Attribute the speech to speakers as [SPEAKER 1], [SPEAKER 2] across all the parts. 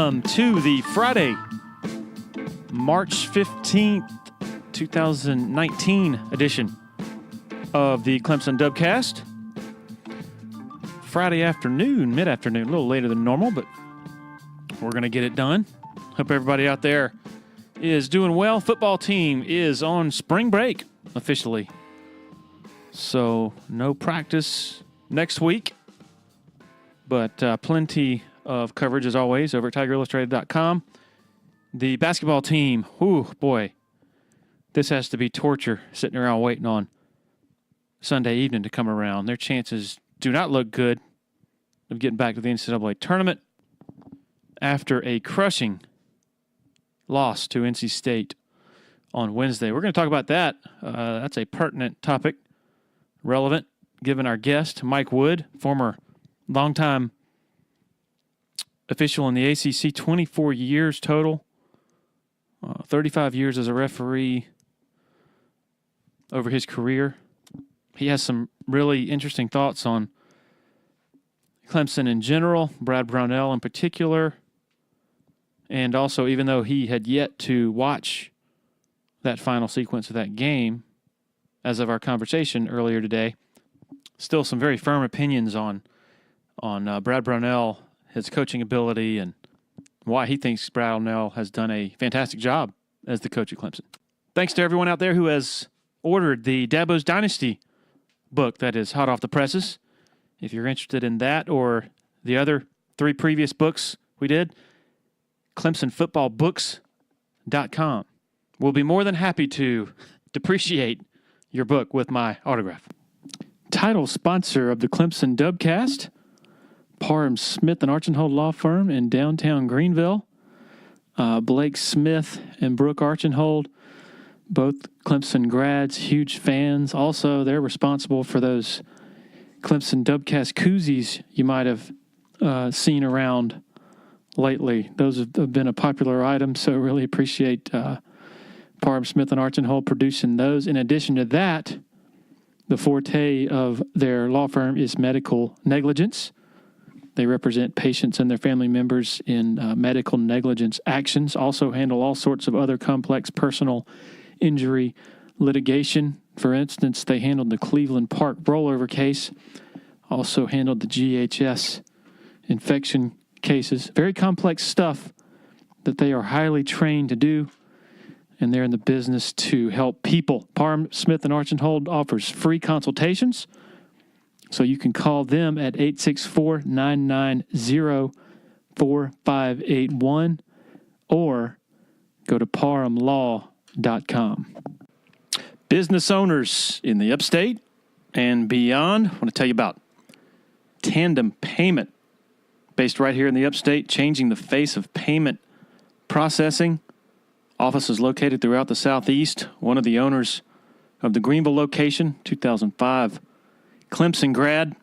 [SPEAKER 1] welcome to the Friday, March 15th, 2019 edition of the Clemson Dubcast. Friday afternoon, mid-afternoon, a little later than normal, but we're going to get it done. Hope everybody out there is doing well. Football team is on spring break officially, so no practice next week, but plenty of coverage as always over at TigerIllustrated.com. The basketball team, whew, boy, this has to be torture sitting around waiting on Sunday evening to come around. Their chances do not look good of getting back to the NCAA tournament after a crushing loss to NC State on Wednesday. We're going to talk about that. That's a pertinent topic, relevant, given our guest, Mike Wood, former longtime official in the ACC, 24 years total, 35 years as a referee over his career. He has some really interesting thoughts on Clemson in general, Brad Brownell in particular, and also, even though he had yet to watch that final sequence of that game as of our conversation earlier today, still some very firm opinions on Brad Brownell, his coaching ability, and why he thinks Brownell has done a fantastic job as the coach at Clemson. Thanks to everyone out there who has ordered the Dabo's Dynasty book that is hot off the presses. If you're interested in that or the other 3 previous books we did, ClemsonFootballBooks.com. We'll be more than happy to depreciate your book with my autograph. Title sponsor of the Clemson Dubcast, Parham Smith and Archenhold Law Firm in downtown Greenville. Blake Smith and Brooke Archenhold, both Clemson grads, huge fans. Also, they're responsible for those Clemson Dubcast koozies you might have seen around lately. Those have been a popular item, so really appreciate Parham Smith and Archenhold producing those. In addition to that, the forte of their law firm is medical negligence. They represent patients and their family members in medical negligence actions, also handle all sorts of other complex personal injury litigation. For instance, they handled the Cleveland Park rollover case, also handled the GHS infection cases. Very complex stuff that they are highly trained to do, and they're in the business to help people. Parham Smith and Archenhold offers free consultations, so you can call them at 864-990-4581 or go to parhamlaw.com. Business owners in the upstate and beyond, I want to tell you about Tandem Payment, based right here in the upstate, changing the face of payment processing. Offices located throughout the Southeast. One of the owners of the Greenville location, 2005 Clemson grad.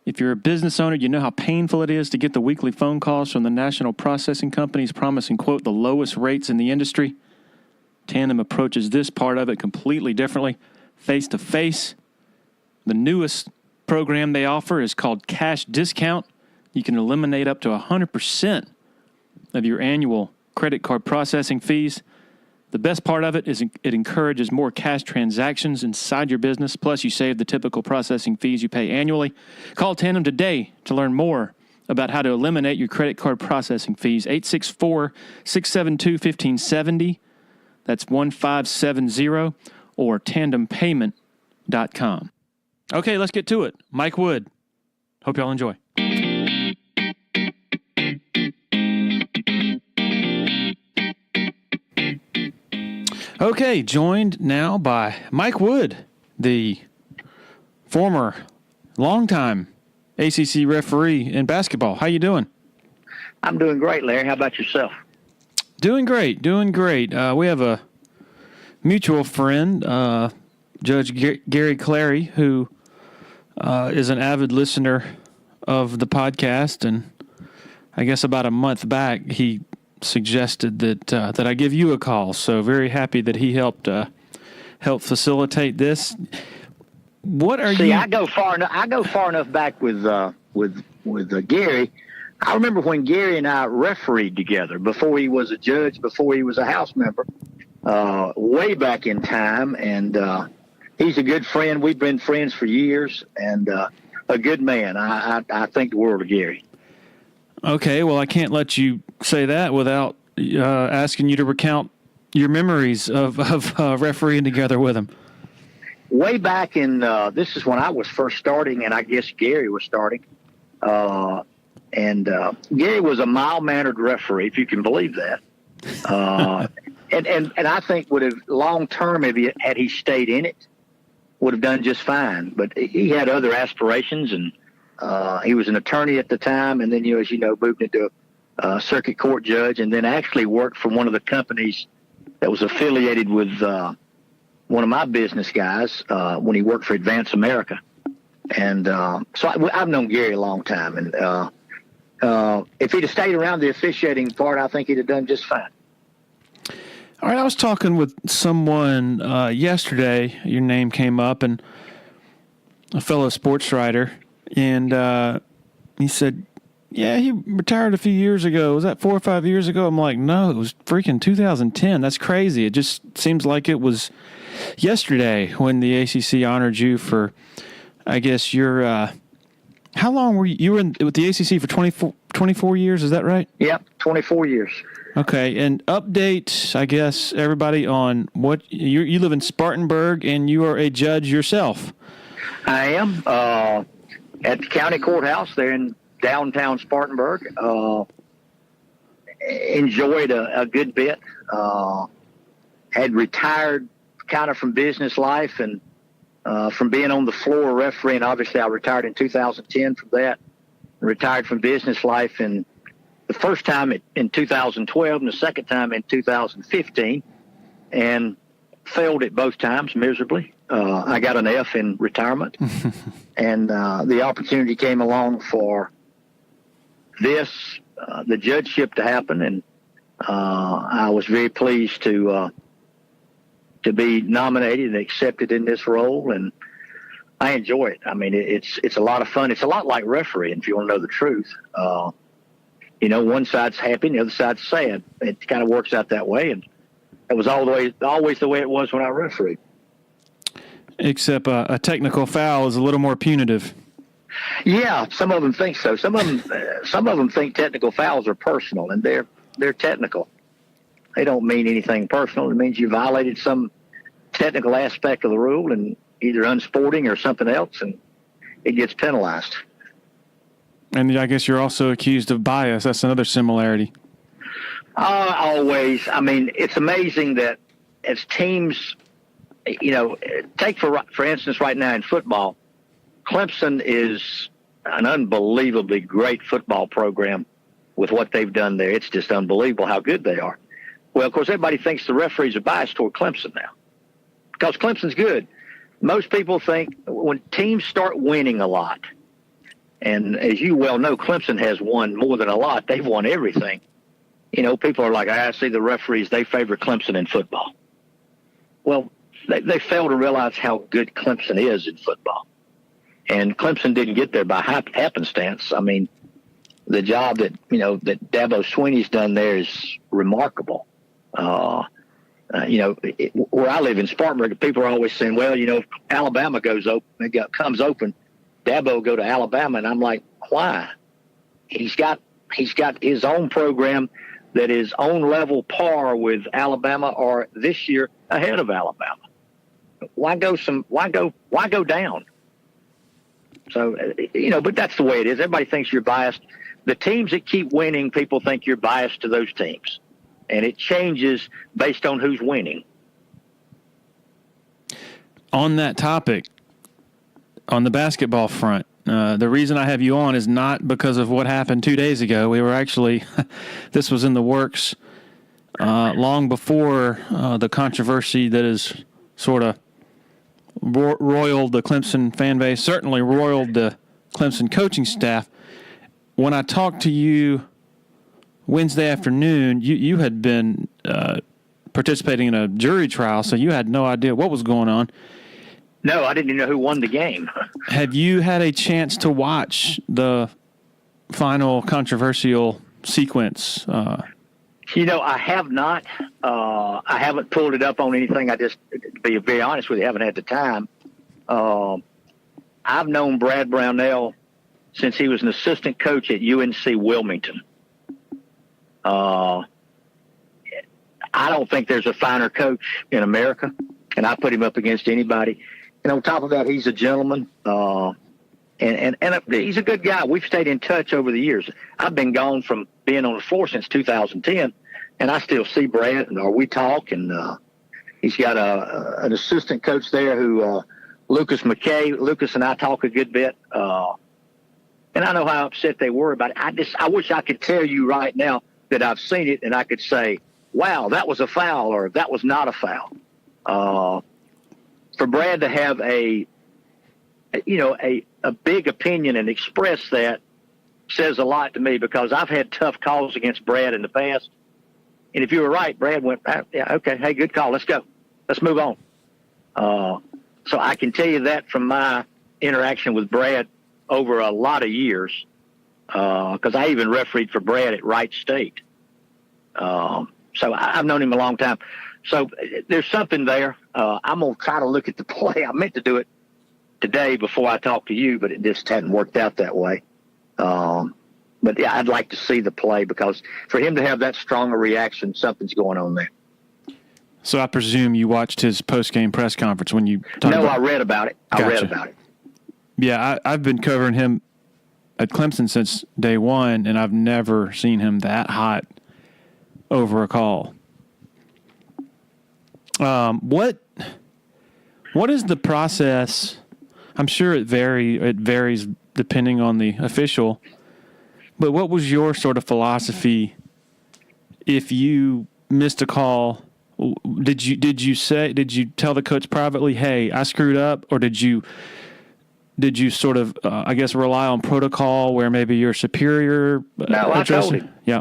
[SPEAKER 1] If you're a business owner, you know how painful it is to get the weekly phone calls from the national processing companies promising, quote, the lowest rates in the industry. Tandem approaches this part of it completely differently, face-to-face. The newest program they offer is called Cash Discount. You can eliminate up to 100% of your annual credit card processing fees. The best part of it is it encourages more cash transactions inside your business, plus you save the typical processing fees you pay annually. Call Tandem today to learn more about how to eliminate your credit card processing fees. 864-672-1570. That's 1570 or tandempayment.com. Okay, let's get to it. Mike Wood. Hope y'all enjoy. Okay, joined now by Mike Wood, the former longtime ACC referee in basketball. How you doing?
[SPEAKER 2] I'm doing great, Larry. How about yourself?
[SPEAKER 1] Doing great. We have a mutual friend, Judge Gary Clary, who is an avid listener of the podcast, and I guess about a month back he suggested that I give you a call. So very happy that he helped facilitate this. What are you?
[SPEAKER 2] See, I go far enough back with Gary I remember when Gary and I refereed together before he was a judge, before he was a House member, way back in time. And he's a good friend. We've been friends for years, and a good man. I think the world of Gary.
[SPEAKER 1] Okay, well, I can't let you say that without asking you to recount your memories of refereeing together with him.
[SPEAKER 2] Way back in, this is when I was first starting, and I guess Gary was starting. And Gary was a mild-mannered referee, if you can believe that. And I think would have long-term, had he stayed in it, would have done just fine. But he had other aspirations, and he was an attorney at the time, and then, as you know, moved into a circuit court judge, and then actually worked for one of the companies that was affiliated with one of my business guys when he worked for Advance America. And so I've known Gary a long time, and if he'd have stayed around the officiating part, I think he'd have done just fine.
[SPEAKER 1] All right, I was talking with someone yesterday. Your name came up, and a fellow sports writer, and he said, yeah, he retired a few years ago. Was that 4 or 5 years ago? I'm like, no, it was freaking 2010. That's crazy. It just seems like it was yesterday when the ACC honored you for, I guess, your how long were you were with the ACC for 24 years? Is that right?
[SPEAKER 2] Yep, 24 years.
[SPEAKER 1] Okay, and update, I guess, everybody on what you live in Spartanburg, and you are a judge yourself.
[SPEAKER 2] I am at the county courthouse there in downtown Spartanburg. Enjoyed a good bit. Had retired kind of from business life and from being on the floor refereeing. Obviously, I retired in 2010 from that. Retired from business life in the first time in 2012 and the second time in 2015, and failed it both times miserably. I got an F in retirement, and the opportunity came along for the judgeship to happen, and I was very pleased to be nominated and accepted in this role, and I enjoy it. I mean, it's a lot of fun. It's a lot like refereeing, if you want to know the truth. One side's happy and the other side's sad. It kind of works out that way, and it was always the way it was when I refereed. Except
[SPEAKER 1] a technical foul is a little more punitive.
[SPEAKER 2] Yeah, some of them think so. Some of them think technical fouls are personal, and they're technical. They don't mean anything personal. It means you violated some technical aspect of the rule, and either unsporting or something else, and it gets penalized.
[SPEAKER 1] And I guess you're also accused of bias. That's another similarity.
[SPEAKER 2] Always. I mean, it's amazing that as teams, take for instance right now in football, Clemson is an unbelievably great football program with what they've done there. It's just unbelievable how good they are. Well, of course, everybody thinks the referees are biased toward Clemson now because Clemson's good. Most people think when teams start winning a lot, and as you well know, Clemson has won more than a lot. They've won everything. People are like, I see the referees, they favor Clemson in football. Well, they fail to realize how good Clemson is in football. And Clemson didn't get there by happenstance. I mean, the job that Dabo Swinney's done there is remarkable. Where I live in Spartanburg, people are always saying, well, if Alabama comes open, Dabo will go to Alabama. And I'm like, why? He's got his own program that is on level par with Alabama, or this year ahead of Alabama. Why go down? So, but that's the way it is. Everybody thinks you're biased. The teams that keep winning, people think you're biased to those teams. And it changes based on who's winning.
[SPEAKER 1] On that topic, on the basketball front, the reason I have you on is not because of what happened 2 days ago. We were actually, this was in the works long before the controversy that is sort of roiled the Clemson fan base, certainly roiled the Clemson coaching staff. When I talked to you Wednesday afternoon, you had been participating in a jury trial, so you had no idea what was going on.
[SPEAKER 2] No, I didn't even know who won the game.
[SPEAKER 1] Have you had a chance to watch the final controversial sequence?
[SPEAKER 2] I have not. I haven't pulled it up on anything. I just, to be very honest with you, haven't had the time. I've known Brad Brownell since he was an assistant coach at UNC Wilmington. I don't think there's a finer coach in America, and I put him up against anybody. And on top of that, he's a gentleman, and he's a good guy. We've stayed in touch over the years. I've been gone from being on the floor since 2010, and I still see Brad, or we talk, and he's got an assistant coach there who Lucas McKay. Lucas and I talk a good bit, and I know how upset they were about it. I wish I could tell you right now that I've seen it and I could say, wow, that was a foul, or that was not a foul. For Brad to have a big opinion and express that says a lot to me, because I've had tough calls against Brad in the past. And if you were right, Brad went, yeah, okay, hey, good call. Let's go. Let's move on. So I can tell you that from my interaction with Brad over a lot of years, because I even refereed for Brad at Wright State. So I've known him a long time. So there's something there. I'm going to try to look at the play. I meant to do it today before I talked to you, but it just hadn't worked out that way. But yeah, I'd like to see the play, because for him to have that strong a reaction, something's going on there.
[SPEAKER 1] So I presume you watched his post-game press conference when you talked
[SPEAKER 2] I read about it.
[SPEAKER 1] Gotcha.
[SPEAKER 2] I read about it.
[SPEAKER 1] Yeah, I've been covering him at Clemson since day one, and I've never seen him that hot over a call. What is the process? I'm sure it varies depending on the official, but what was your sort of philosophy if you missed a call? Did you tell the coach privately, hey, I screwed up, or did you sort of rely on protocol where maybe your superior
[SPEAKER 2] No, I told him.
[SPEAKER 1] Yeah.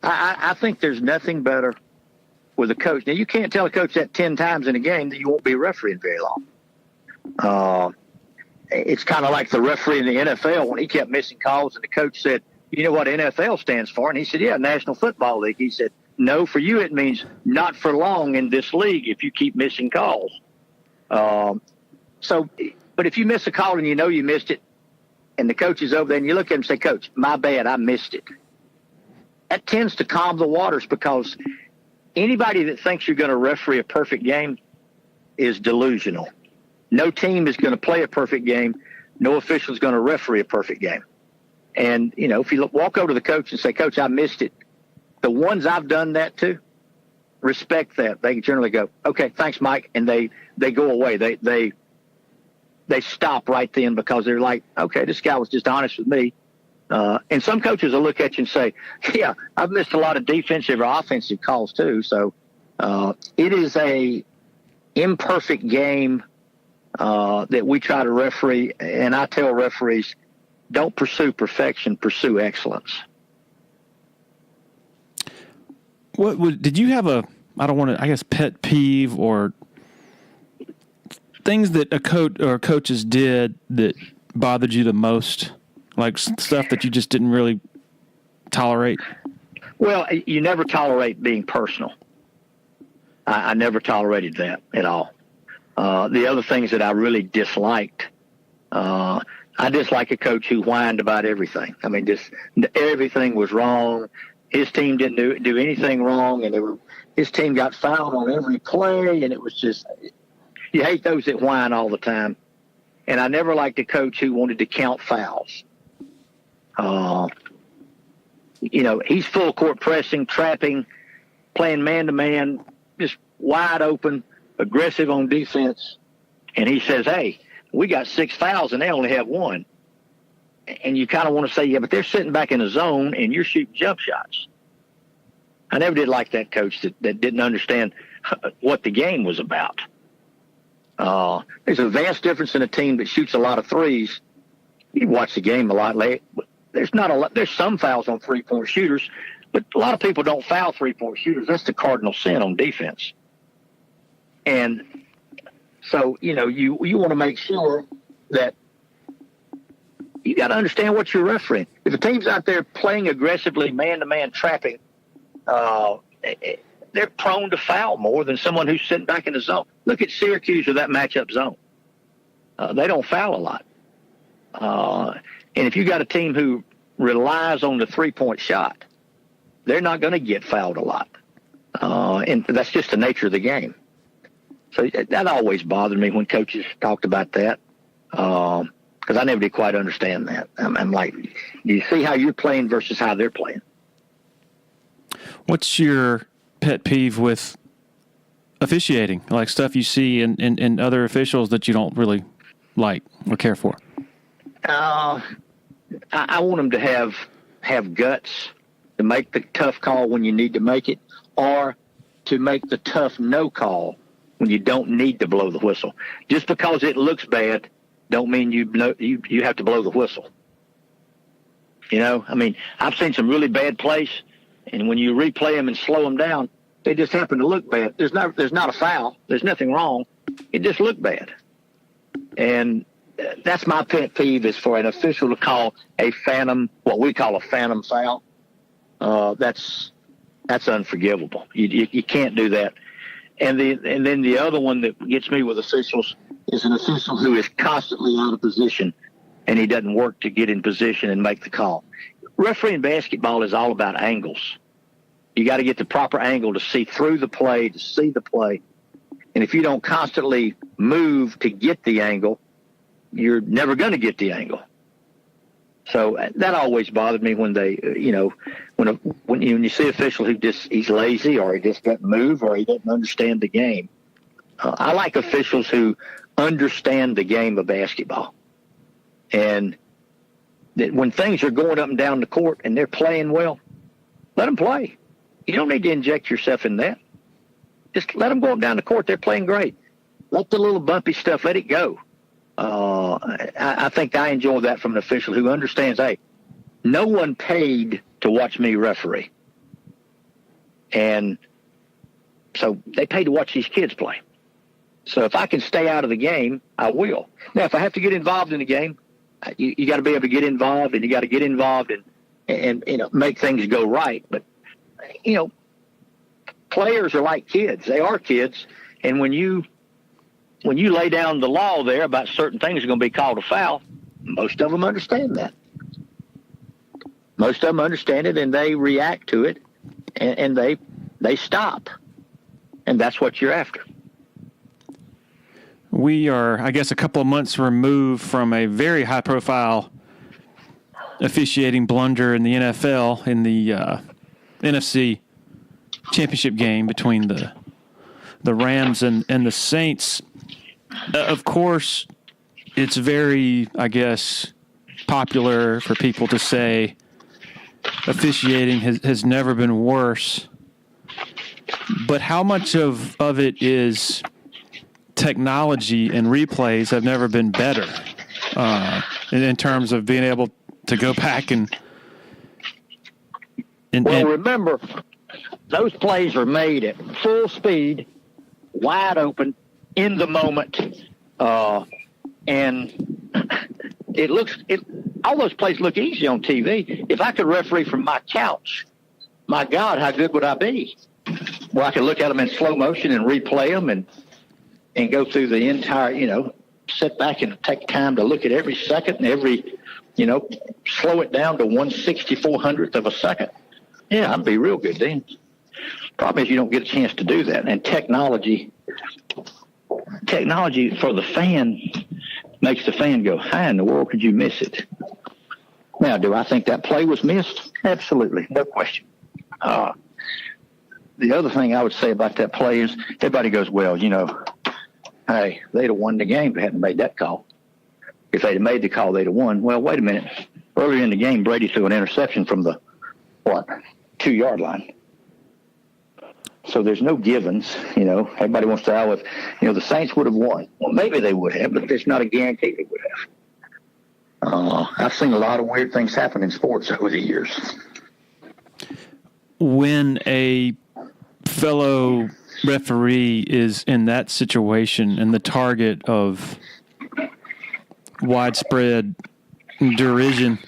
[SPEAKER 2] I think there's nothing better with a coach. Now, you can't tell a coach that 10 times in a game that you won't be refereeing very long. It's kind of like the referee in the NFL when he kept missing calls, and the coach said, you know what NFL stands for? And he said, yeah, National Football League. He said, no, for you it means not for long in this league if you keep missing calls. But if you miss a call and you know you missed it, and the coach is over there and you look at him and say, Coach, my bad, I missed it. That tends to calm the waters, because anybody that thinks you're going to referee a perfect game is delusional. No team is going to play a perfect game. No official is going to referee a perfect game. And, if you walk over to the coach and say, Coach, I missed it, the ones I've done that to respect that. They generally go, okay, thanks, Mike. And they go away. They stop right then, because they're like, okay, this guy was just honest with me. And some coaches will look at you and say, yeah, I've missed a lot of defensive or offensive calls too. So it is a imperfect game that we try to referee. And I tell referees, don't pursue perfection, pursue excellence.
[SPEAKER 1] Did you have pet peeve or things that a coach or coaches did that bothered you the most? Like stuff that you just didn't really tolerate?
[SPEAKER 2] Well, you never tolerate being personal. I never tolerated that at all. The other things that I really disliked, I dislike a coach who whined about everything. I mean, just everything was wrong. His team didn't do anything wrong, and his team got fouled on every play, and it was just, you hate those that whine all the time. And I never liked a coach who wanted to count fouls. He's full court pressing, trapping, playing man-to-man, just wide open, aggressive on defense. And he says, hey, we got 6 fouls and they only have 1. And you kind of want to say, yeah, but they're sitting back in the zone and you're shooting jump shots. I never did like that coach that didn't understand what the game was about. There's a vast difference in a team that shoots a lot of threes. You watch the game a lot late. There's not a lot. There's some fouls on 3-point shooters, but a lot of people don't foul 3-point shooters. That's the cardinal sin on defense. And so, you want to make sure that you got to understand what you're refereeing. If a team's out there playing aggressively, man-to-man trapping, they're prone to foul more than someone who's sitting back in the zone. Look at Syracuse with that matchup zone. They don't foul a lot. And if you got a team who relies on the three-point shot, they're not going to get fouled a lot. And that's just the nature of the game. So that always bothered me when coaches talked about that, because I never did quite understand that. I'm like, do you see how you're playing versus how they're playing?
[SPEAKER 1] What's your pet peeve with officiating, like stuff you see in other officials that you don't really like or care for?
[SPEAKER 2] I want them to have guts to make the tough call when you need to make it, or to make the tough no call when you don't need to blow the whistle. Just because it looks bad don't mean you have to blow the whistle. You know, I mean, I've seen some really bad plays, and when you replay them and slow them down, they just happen to look bad. There's not a foul. There's nothing wrong. It just looked bad. And that's my pet peeve, is for an official to call a phantom, what we call a phantom foul. That's unforgivable. You can't do that. And then the other one that gets me with officials is an official who is constantly out of position, and he doesn't work to get in position and make the call. Refereeing basketball is all about angles. You got to get the proper angle to see through the play, to see the play. And if you don't constantly move to get the angle, you're never going to get the angle. So that always bothered me when they, when you see an official who he's lazy, or he just doesn't move, or he doesn't understand the game. I like officials who understand the game of basketball, and that when things are going up and down the court and they're playing well, let them play. You don't need to inject yourself in that. Just let them go up and down the court. They're playing great. Let the little bumpy stuff, let it go. I think I enjoy that from an official who understands, hey, no one paid to watch me referee. And so they pay to watch these kids play. So if I can stay out of the game, I will. Now, if I have to get involved in the game, you got to be able to get involved, and you got to get involved and make things go right. But, players are like kids. They are kids. And when you lay down the law there about certain things are going to be called a foul, most of them understand that. Most of them understand it, and they react to it, and they stop. And that's what you're after.
[SPEAKER 1] We are, I guess, a couple of months removed from a very high-profile officiating blunder in the NFL in the NFC championship game between the Rams and the Saints. Of course, it's very, I guess, popular for people to say officiating has never been worse. But how much of it is technology and replays have never been better in terms of being able to go back and
[SPEAKER 2] remember, those plays are made at full speed, wide open, in the moment, and all those plays look easy on TV. If I could referee from my couch, my God, how good would I be? Well, I could look at them in slow motion and replay them and go through the entire, sit back and take time to look at every second and every, slow it down to 1/6400th of a second. Yeah, I'd be real good then. Problem is you don't get a chance to do that. And technology for the fan makes the fan go, how in the world could you miss it? Now, do I think that play was missed? Absolutely, no question. The other thing I would say about that play is everybody goes, well, hey, they'd have won the game if they hadn't made that call. If they'd have made the call, they'd have won. Well, wait a minute. Earlier in the game, Brady threw an interception from the, 2-yard line. So there's no givens, Everybody wants to the Saints would have won. Well, maybe they would have, but there's not a guarantee they would have. I've seen a lot of weird things happen in sports over the years.
[SPEAKER 1] When a fellow referee is in that situation and the target of widespread derision.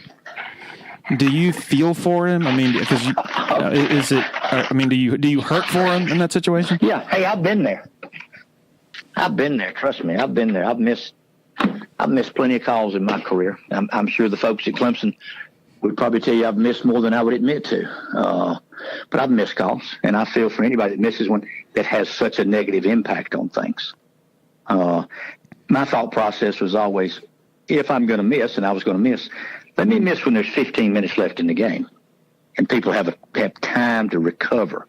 [SPEAKER 1] Do you feel for him? I mean, because is it? I mean, do you hurt for him in that situation?
[SPEAKER 2] Yeah. Hey, I've been there. Trust me, I've been there. I've missed plenty of calls in my career. I'm sure the folks at Clemson would probably tell you I've missed more than I would admit to. But I've missed calls, and I feel for anybody that misses one that has such a negative impact on things. My thought process was always, if I'm going to miss, and I was going to miss, let me miss when there's 15 minutes left in the game, and people have time to recover.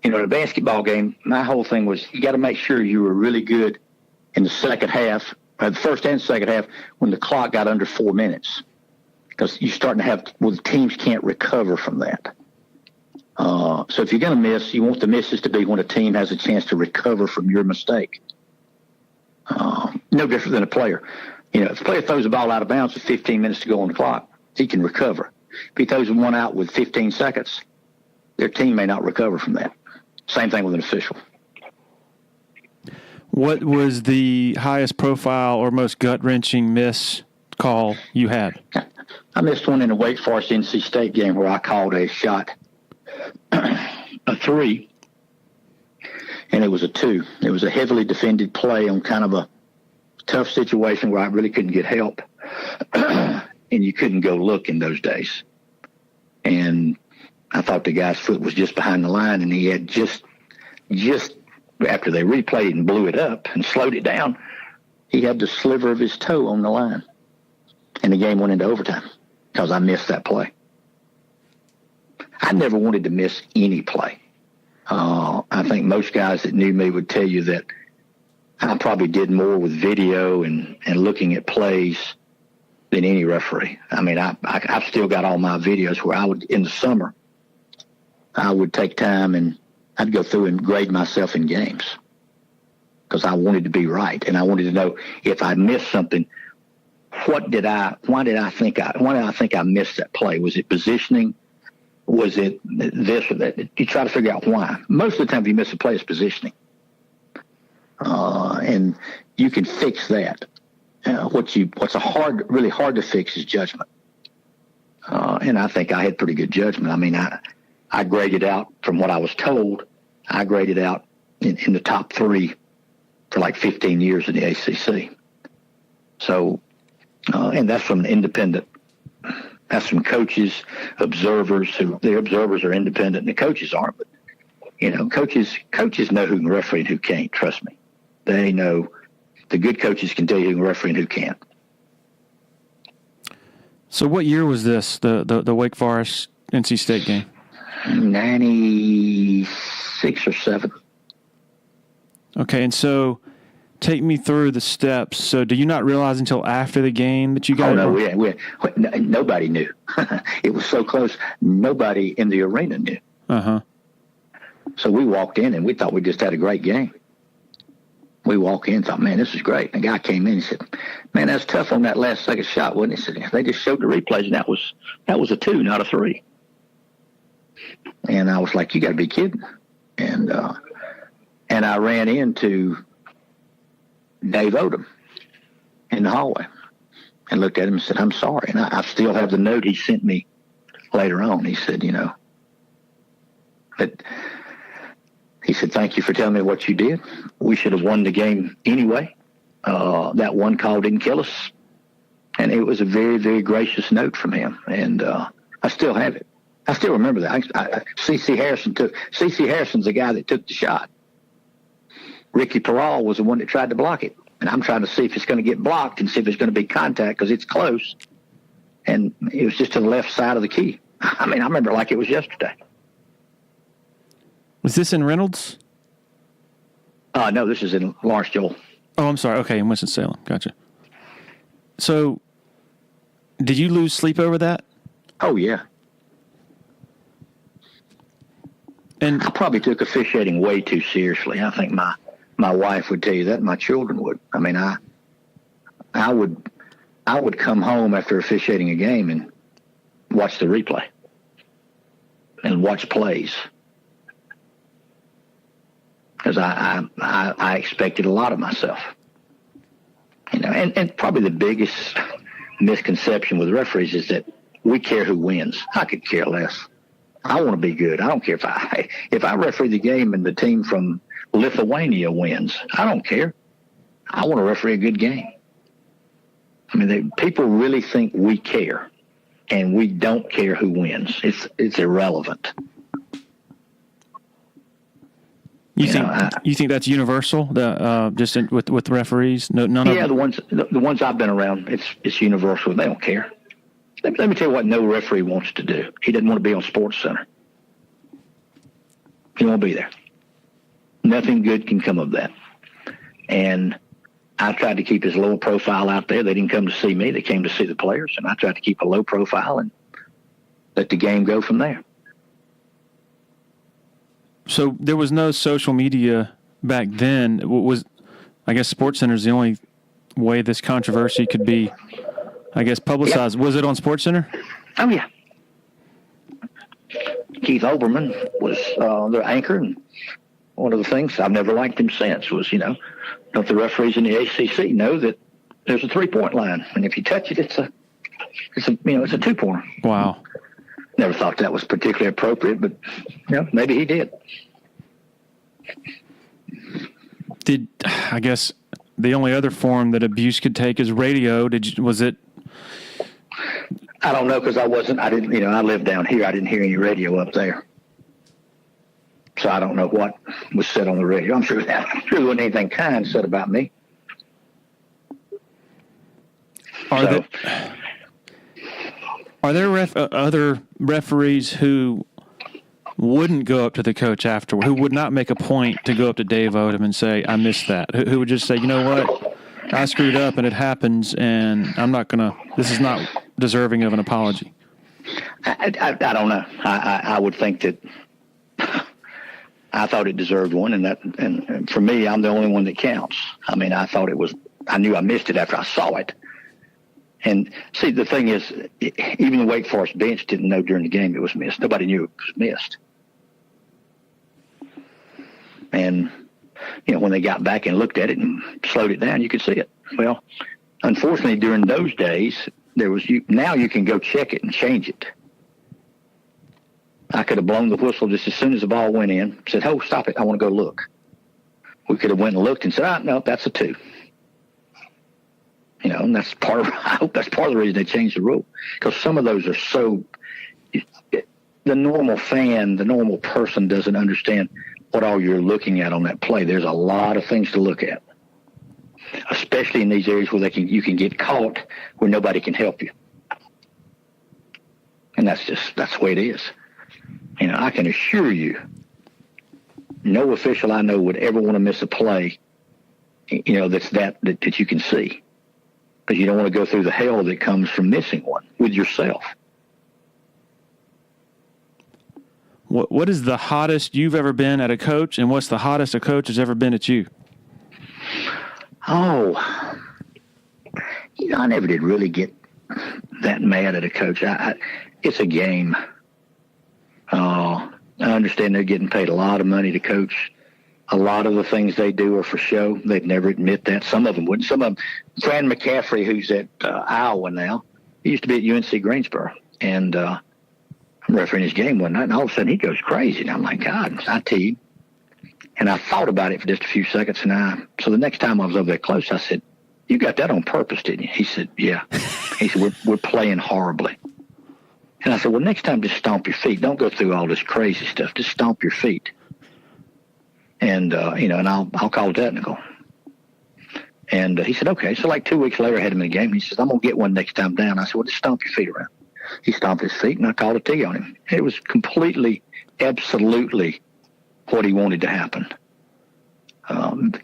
[SPEAKER 2] You know, the basketball game, my whole thing was you got to make sure you were really good in the second half, the first and second half, when the clock got under 4 minutes, because you're starting to have, well, the teams can't recover from that. So if you're going to miss, you want the misses to be when a team has a chance to recover from your mistake. No different than a player. You know, if a player throws a ball out of bounds with 15 minutes to go on the clock, he can recover. If he throws one out with 15 seconds, their team may not recover from that. Same thing with an official.
[SPEAKER 1] What was the highest profile or most gut-wrenching miss call you had?
[SPEAKER 2] I missed one in a Wake Forest NC State game where I called a shot, a 3, and it was a 2. It was a heavily defended play on kind of a tough situation where I really couldn't get help, and you couldn't go look in those days. And I thought the guy's foot was just behind the line, and he had just after they replayed and blew it up and slowed it down, he had the sliver of his toe on the line, and the game went into overtime because I missed that play. I never wanted to miss any play. I think most guys that knew me would tell you that I probably did more with video and looking at plays than any referee. I mean, I've still got all my videos where I would, in the summer, I would take time and I'd go through and grade myself in games because I wanted to be right. And I wanted to know if I missed something, why did I think I missed that play? Was it positioning? Was it this or that? You try to figure out why. Most of the time, if you miss a play, it's positioning. And you can fix that. What's really hard to fix is judgment. And I think I had pretty good judgment. I mean, I graded out from what I was told. I graded out in the top 3 for like 15 years in the ACC. So, and that's from an independent. That's from coaches, observers. The observers are independent, and the coaches aren't. But you know, coaches know who can referee and who can't. Trust me, they know. The good coaches can tell you who can referee and who can't.
[SPEAKER 1] So, what year was this? The Wake Forest NC State game?
[SPEAKER 2] 96 or 7.
[SPEAKER 1] Okay, and so take me through the steps. So, do you not realize until after the game that you got?
[SPEAKER 2] Oh no, nobody knew. It was so close. Nobody in the arena knew. So we walked in and we thought we just had a great game. We walked in and thought, man, this is great. And the guy came in and said, man, that's tough on that last second shot, wasn't it? He said, they just showed the replays, and that was a 2, not a 3. And I was like, you got to be kidding. And I ran into Dave Odom in the hallway and looked at him and said, I'm sorry. And I still have the note he sent me later on. He said, you know, that he said, thank you for telling me what you did. We should have won the game anyway. That one call didn't kill us. And it was a very, very gracious note from him. And I still have it. I still remember that. C.C. Harrison's the guy that took the shot. Ricky Peral was the one that tried to block it. And I'm trying to see if it's going to get blocked and see if it's going to be contact because it's close. And it was just to the left side of the key. I mean, I remember it like it was yesterday.
[SPEAKER 1] Was this in Reynolds?
[SPEAKER 2] No, this is in Lawrence Joel.
[SPEAKER 1] Oh, I'm sorry. Okay, in Winston-Salem. Gotcha. So, did you lose sleep over that?
[SPEAKER 2] Oh, yeah. And I probably took officiating way too seriously. I think my wife would tell you that. My children would. I mean, I would come home after officiating a game and watch the replay and watch plays because I expected a lot of myself. You know, and probably the biggest misconception with referees is that we care who wins. I could care less. I want to be good. I don't care if I referee the game and the team from Lithuania wins. I don't care. I want to referee a good game. I mean, people really think we care, and we don't care who wins. It's irrelevant.
[SPEAKER 1] You think that's universal? With referees? None of them?
[SPEAKER 2] the ones I've been around, it's universal. They don't care. Let me tell you what no referee wants to do. He doesn't want to be on Sports Center. He won't be there. Nothing good can come of that. And I tried to keep as low a profile out there. They didn't come to see me. They came to see the players. And I tried to keep a low profile and let the game go from there.
[SPEAKER 1] So there was no social media back then. I guess SportsCenter is the only way this controversy could be, I guess, publicized. Yep. Was it on SportsCenter?
[SPEAKER 2] Oh, yeah. Keith Olbermann was their anchor, and one of the things I've never liked him since was, don't the referees in the ACC know that there's a 3-point line, and if you touch it, it's a 2-pointer.
[SPEAKER 1] Wow.
[SPEAKER 2] Never thought that was particularly appropriate, but maybe he did.
[SPEAKER 1] I guess the only other form that abuse could take is radio. Was it?
[SPEAKER 2] I don't know, because I lived down here. I didn't hear any radio up there. So I don't know what was said on the radio. I'm sure there wasn't anything kind said about me.
[SPEAKER 1] Are there other referees who wouldn't go up to the coach afterward, who would not make a point to go up to Dave Odom and say, I missed that, who would just say, you know what, I screwed up and it happens, and this is not deserving of an apology?
[SPEAKER 2] I don't know. I would think that I thought it deserved one, and for me, I'm the only one that counts. I mean, I knew I missed it after I saw it. And see, the thing is, even the Wake Forest bench didn't know during the game it was missed. Nobody knew it was missed. And, when they got back and looked at it and slowed it down, you could see it. Well, unfortunately, during those days, now you can go check it and change it. I could have blown the whistle just as soon as the ball went in, said, oh, stop it, I want to go look. We could have went and looked and said, no, that's a 2. And I hope that's part of the reason they changed the rule, because some of those are so, the normal fan, the normal person doesn't understand what all you're looking at on that play. There's a lot of things to look at, especially in these areas where you can get caught where nobody can help you. And that's the way it is. I can assure you, no official I know would ever want to miss a play, that's that you can see. Because you don't want to go through the hell that comes from missing one with yourself.
[SPEAKER 1] What is the hottest you've ever been at a coach, and what's the hottest a coach has ever been at you?
[SPEAKER 2] Oh, I never did really get that mad at a coach. It's a game. I understand they're getting paid a lot of money to coach. A lot of the things they do are for show. They'd never admit that. Some of them wouldn't. Some of them, Fran McCaffrey, who's at Iowa now, he used to be at UNC Greensboro. And I'm refereeing his game one night, and all of a sudden he goes crazy. And I'm like, God, I teed. And I thought about it for just a few seconds. So the next time I was over there close, I said, you got that on purpose, didn't you? He said, yeah. He said, we're playing horribly. And I said, well, next time just stomp your feet. Don't go through all this crazy stuff. Just stomp your feet. And, and I'll call technical. And he said, okay. So like 2 weeks later, I had him in the game. He says, I'm going to get one next time down. I said, well, just stomp your feet around. He stomped his feet, and I called a T on him. It was completely, absolutely what he wanted to happen.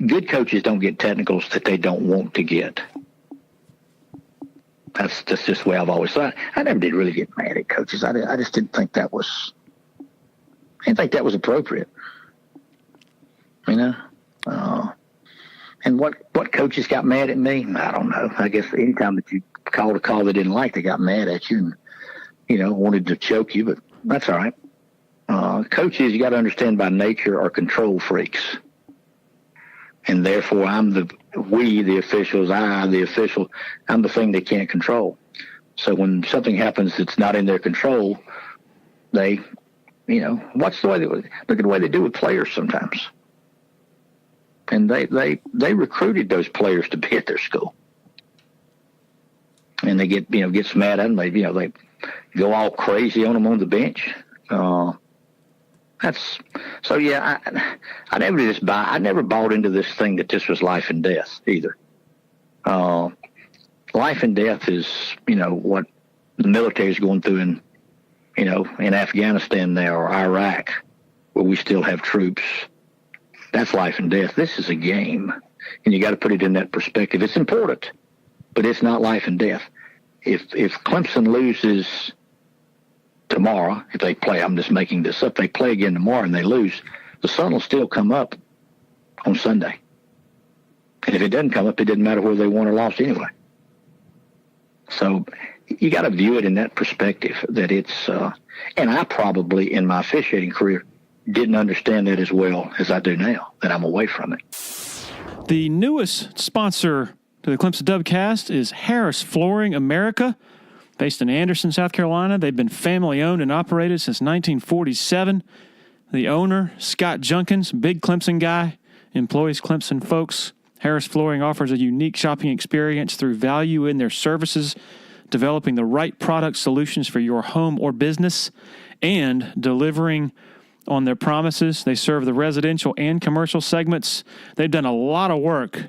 [SPEAKER 2] Good coaches don't get technicals that they don't want to get. That's just the way I've always thought. I never did really get mad at coaches. I just didn't think that was appropriate. And what coaches got mad at me? I don't know. I guess anytime that you called a call they didn't like, they got mad at you and, wanted to choke you, but that's all right. Coaches, you got to understand, by nature, are control freaks. And therefore, the officials, I'm the thing they can't control. So when something happens that's not in their control, they, look at the way they do with players sometimes. And they recruited those players to be at their school. And they get mad at them. They go all crazy on them on the bench. I never bought into this thing that this was life and death either. Life and death is, what the military is going through in Afghanistan now or Iraq, where we still have troops. That's life and death. This is a game, and you got to put it in that perspective. It's important, but it's not life and death. If Clemson loses tomorrow, if they play, I'm just making this up, they play again tomorrow and they lose, the sun will still come up on Sunday. And if it doesn't come up, it doesn't matter whether they won or lost anyway. So you got to view it in that perspective, that it's, and I probably in my officiating career didn't understand that as well as I do now, that I'm away from it.
[SPEAKER 1] The newest sponsor to the Clemson Dubcast is Harris Flooring America, based in Anderson, South Carolina. They've been family-owned and operated since 1947. The owner, Scott Junkins, big Clemson guy, employs Clemson folks. Harris Flooring offers a unique shopping experience through value in their services, developing the right product solutions for your home or business, and delivering on their promises. They serve the residential and commercial segments. They've done a lot of work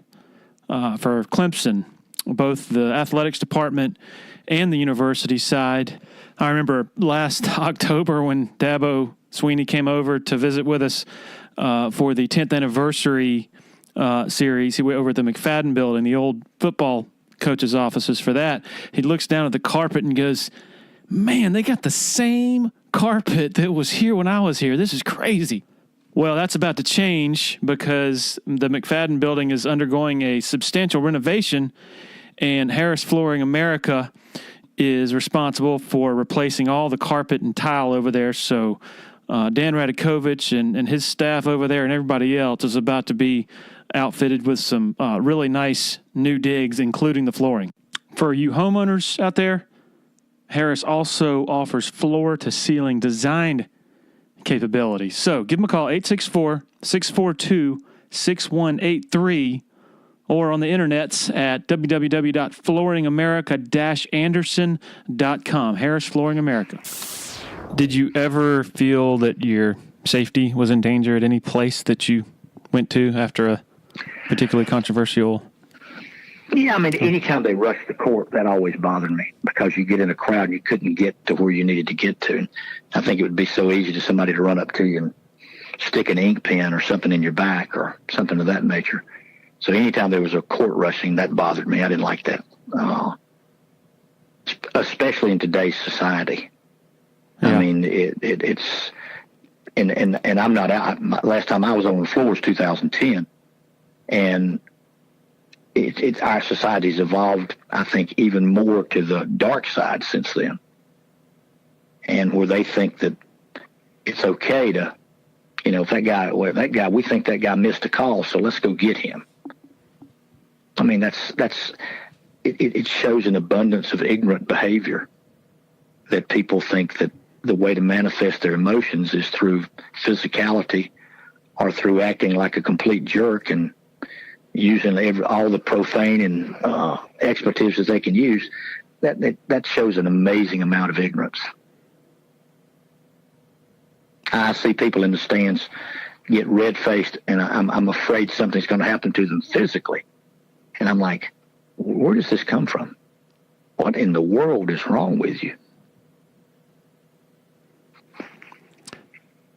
[SPEAKER 1] for Clemson, both the athletics department and the university side. I remember last October when Dabo Sweeney came over to visit with us for the 10th anniversary series. He went over at the McFadden building, the old football coach's offices for that. He looks down at the carpet and goes, "Man, they got the same carpet that was here when I was here. This is crazy." Well, that's about to change because the McFadden building is undergoing a substantial renovation, and Harris Flooring America is responsible for replacing all the carpet and tile over there. So Dan Radakovich and his staff over there and everybody else is about to be outfitted with some really nice new digs, including the flooring. For you homeowners out there, Harris also offers floor-to-ceiling design capabilities. So give them a call, 864-642-6183, or on the internets at www.flooringamerica-anderson.com. Harris Flooring America. Did you ever feel that your safety was in danger at any place that you went to after a particularly controversial?
[SPEAKER 2] Yeah, I mean, anytime they rushed the court, that always bothered me because you get in a crowd and you couldn't get to where you needed to get to. And I think it would be so easy to somebody to run up to you and stick an ink pen or something in your back or something of that nature. So anytime there was a court rushing, that bothered me. I didn't like that, especially in today's society. Yeah. I mean, it's and I'm not out. Last time I was on the floor was 2010, and it's our society's evolved, I think, even more to the dark side since then, and where they think that it's okay to, if that guy, we think that guy missed a call, so let's go get him. I mean, it shows an abundance of ignorant behavior that people think that the way to manifest their emotions is through physicality or through acting like a complete jerk and using all the profane and expletives that they can use. That shows an amazing amount of ignorance. I see people in the stands get red-faced, and I'm afraid something's going to happen to them physically. And I'm like, where does this come from? What in the world is wrong with you?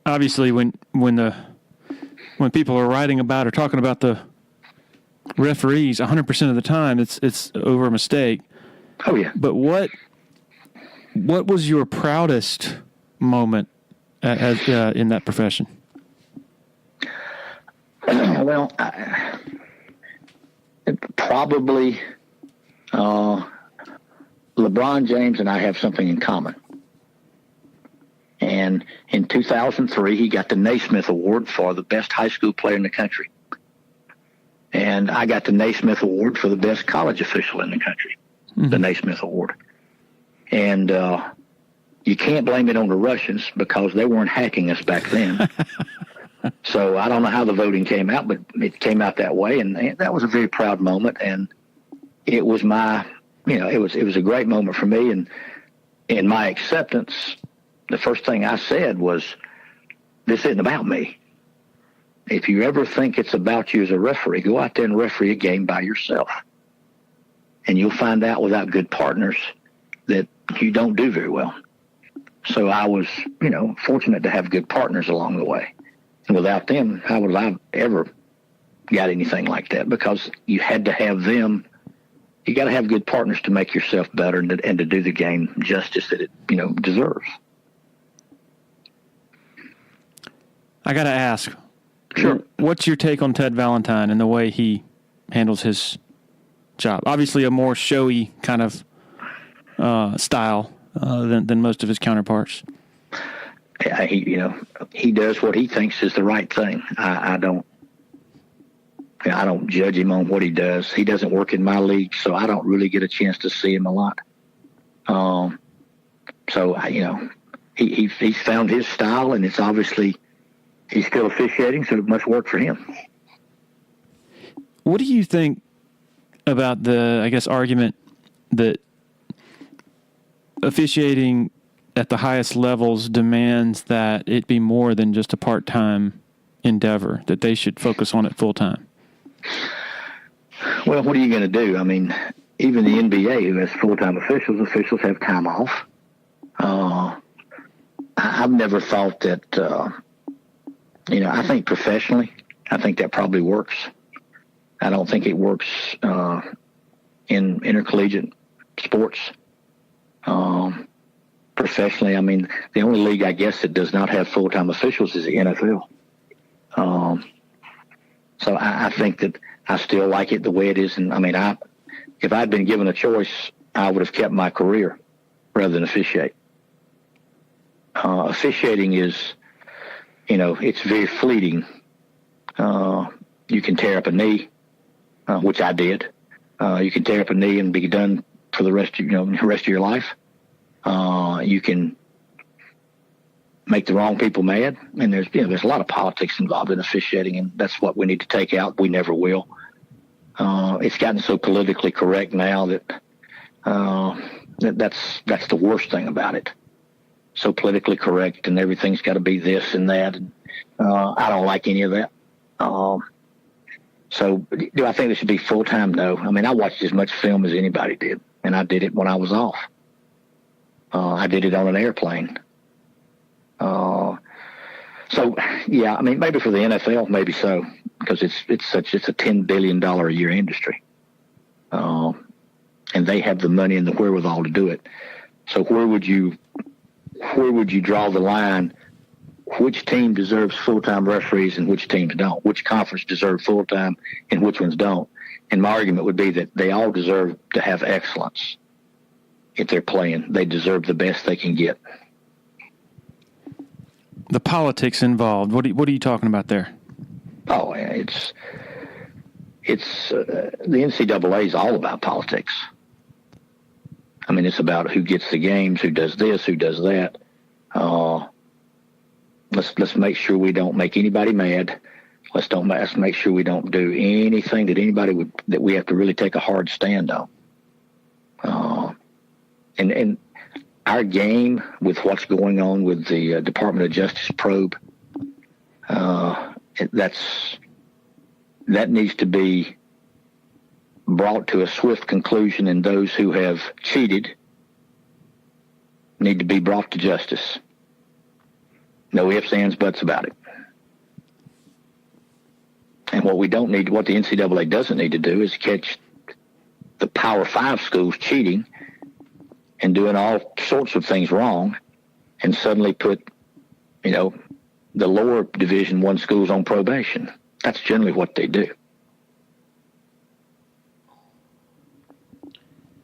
[SPEAKER 1] Obviously, when people are writing about or talking about the referees, 100% of the time it's over a mistake.
[SPEAKER 2] Oh yeah.
[SPEAKER 1] But what was your proudest moment in that profession?
[SPEAKER 2] Well, probably LeBron James and I have something in common. And in 2003, he got the Naismith Award for the best high school player in the country. And I got the Naismith Award for the best college official in the country, the Naismith Award. And you can't blame it on the Russians because they weren't hacking us back then. So I don't know how the voting came out, but it came out that way. And that was a very proud moment. And it was it was a great moment for me. And in my acceptance, the first thing I said was, this isn't about me. If you ever think it's about you as a referee, go out there and referee a game by yourself. And you'll find out without good partners that you don't do very well. So I was, fortunate to have good partners along the way. And without them, how would I have ever got anything like that? Because you had to have them. You got to have good partners to make yourself better and to do the game justice that it, deserves.
[SPEAKER 1] I got to ask.
[SPEAKER 2] Sure.
[SPEAKER 1] What's your take on Ted Valentine and the way he handles his job? Obviously, a more showy kind of style than most of his counterparts.
[SPEAKER 2] Yeah, he does what he thinks is the right thing. I don't judge him on what he does. He doesn't work in my league, so I don't really get a chance to see him a lot. He's found his style, and it's obviously he's still officiating, so it must work for him.
[SPEAKER 1] What do you think about the, argument that officiating at the highest levels demands that it be more than just a part-time endeavor, that they should focus on it full-time?
[SPEAKER 2] Well, what are you going to do? I mean, even the NBA, who has full-time officials have time off. I've never thought that, I think professionally, I think that probably works. I don't think it works in intercollegiate sports. Professionally, I mean, the only league, I guess, that does not have full-time officials is the NFL. So I think that I still like it the way it is. And I mean, if I'd been given a choice, I would have kept my career rather than officiate. Officiating is, it's very fleeting. You can tear up a knee, which I did. You can tear up a knee and be done for the rest of your life. You can make the wrong people mad, and there's a lot of politics involved in officiating, and that's what we need to take out. We never will. It's gotten so politically correct now that that's the worst thing about it. So politically correct, and everything's got to be this and that. And, I don't like any of that. So do I think it should be full-time? No. I mean, I watched as much film as anybody did, and I did it when I was off. I did it on an airplane. So, yeah, I mean, maybe for the NFL, maybe so, because it's a $10 billion a year industry. And they have the money and the wherewithal to do it. So where would you draw the line? Which team deserves full-time referees and which teams don't? Which conference deserves full-time and which ones don't? And my argument would be that they all deserve to have excellence. If they're playing, they deserve the best they can get.
[SPEAKER 1] The politics involved. What are you talking about there?
[SPEAKER 2] Oh, it's the NCAA is all about politics. I mean, it's about who gets the games, who does this, who does that. Let's make sure we don't make anybody mad. Let's make sure we don't do anything that we have to really take a hard stand on. And our game with what's going on with the Department of Justice probe, that needs to be brought to a swift conclusion, and those who have cheated need to be brought to justice. No ifs, ands, buts about it. And what the NCAA doesn't need to do is catch the Power 5 schools cheating and doing all sorts of things wrong, and suddenly put, the lower Division I schools on probation. That's generally what they do.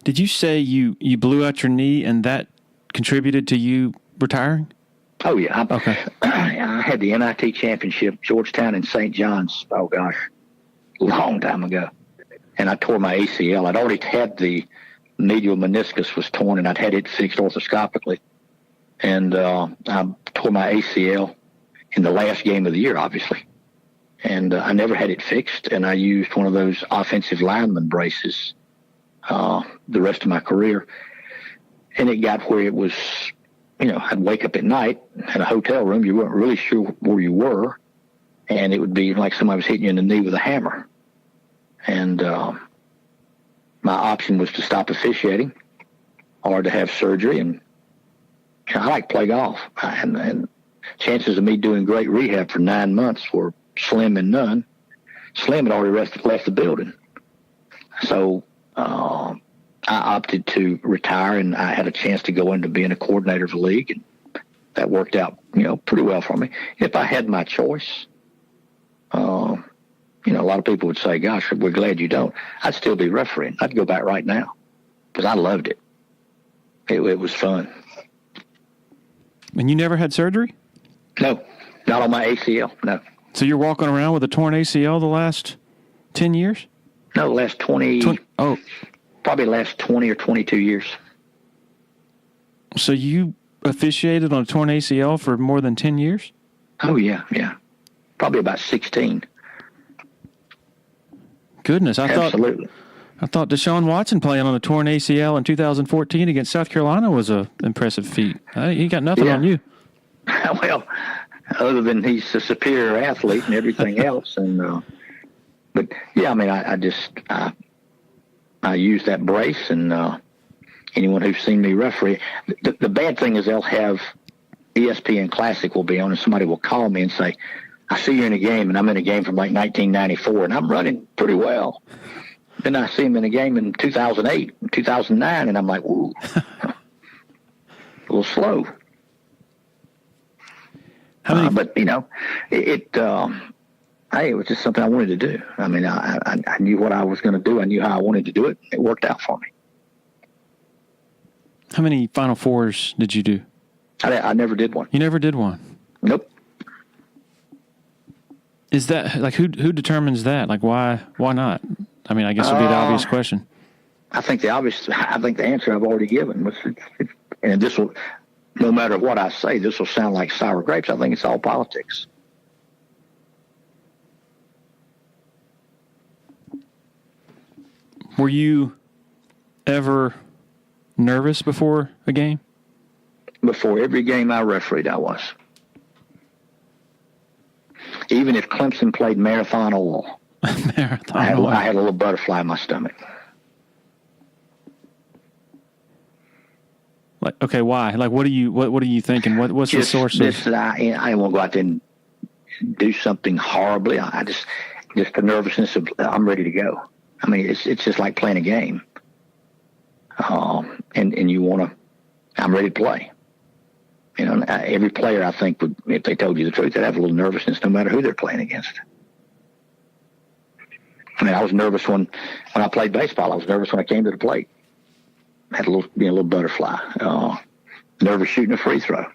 [SPEAKER 1] Did you say you blew out your knee and that contributed to you retiring?
[SPEAKER 2] Oh, yeah.
[SPEAKER 1] Okay.
[SPEAKER 2] I had the NIT championship, Georgetown and St. John's, a long time ago. And I tore my ACL. I'd already had the medial meniscus was torn, and I'd had it fixed orthoscopically. And I tore my ACL in the last game of the year, obviously. And I never had it fixed, and I used one of those offensive lineman braces the rest of my career. And it got where it was, I'd wake up at night in a hotel room. You weren't really sure where you were, and it would be like somebody was hitting you in the knee with a hammer. And my option was to stop officiating or to have surgery. And I like to play golf. And chances of me doing great rehab for 9 months were slim and none. Slim had already left the building. So I opted to retire, and I had a chance to go into being a coordinator of the league. And that worked out, pretty well for me. If I had my choice, a lot of people would say, gosh, we're glad you don't. I'd still be refereeing. I'd go back right now because I loved it. It was fun.
[SPEAKER 1] And you never had surgery?
[SPEAKER 2] No, not on my ACL, no.
[SPEAKER 1] So you're walking around with a torn ACL the last 10 years?
[SPEAKER 2] No, the last 20. Probably last 20 or 22 years.
[SPEAKER 1] So you officiated on a torn ACL for more than 10 years?
[SPEAKER 2] Oh, yeah. Probably about 16.
[SPEAKER 1] Goodness,
[SPEAKER 2] Absolutely.
[SPEAKER 1] I thought Deshaun Watson playing on a torn ACL in 2014 against South Carolina was an impressive feat. He got nothing on you.
[SPEAKER 2] Well, other than he's a superior athlete and everything else. But yeah, I mean, I use that brace, and anyone who's seen me referee. The bad thing is they'll have ESPN Classic will be on, and somebody will call me and say, I see you in a game, and I'm in a game from like 1994, and I'm running pretty well. Then I see him in a game in 2008, 2009, and I'm like, ooh, a little slow.
[SPEAKER 1] How many?
[SPEAKER 2] But, it was just something I wanted to do. I mean, I knew what I was going to do. I knew how I wanted to do it. It worked out for me.
[SPEAKER 1] How many Final Fours did you do?
[SPEAKER 2] I never did one.
[SPEAKER 1] You never did one?
[SPEAKER 2] Nope.
[SPEAKER 1] Is that, like, who determines that? Like, why not? I mean, I guess it would be the obvious question.
[SPEAKER 2] I think the answer I've already given was, and this will, no matter what I say, this will sound like sour grapes. I think it's all politics.
[SPEAKER 1] Were you ever nervous before a game?
[SPEAKER 2] Before every game I refereed, I was. Even if Clemson played Marathon Oil, I had a little butterfly in my stomach.
[SPEAKER 1] Like, okay, why? Like, what are you thinking? What's the source of?
[SPEAKER 2] I won't go out there and do something horribly. I just the nervousness of I'm ready to go. I mean, it's just like playing a game. And you want to, I'm ready to play. Every player, I think, would, if they told you the truth, they'd have a little nervousness no matter who they're playing against. I mean, I was nervous when I played baseball. I was nervous when I came to the plate. I had a little butterfly. Nervous shooting a free throw.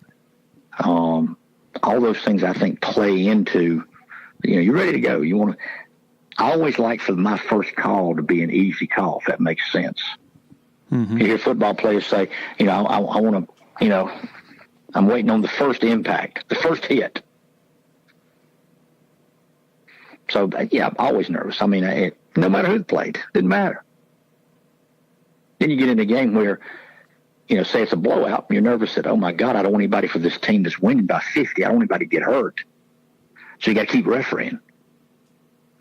[SPEAKER 2] All those things, I think, play into, you're ready to go. You want to. I always like for my first call to be an easy call, if that makes sense. Mm-hmm. You hear football players say, I want to, I'm waiting on the first impact, the first hit. So, yeah, I'm always nervous. I mean, no matter who played, didn't matter. Then you get in a game where, say it's a blowout, and you're nervous that, oh, my God, I don't want anybody for this team that's winning by 50. I don't want anybody to get hurt. So you got to keep refereeing.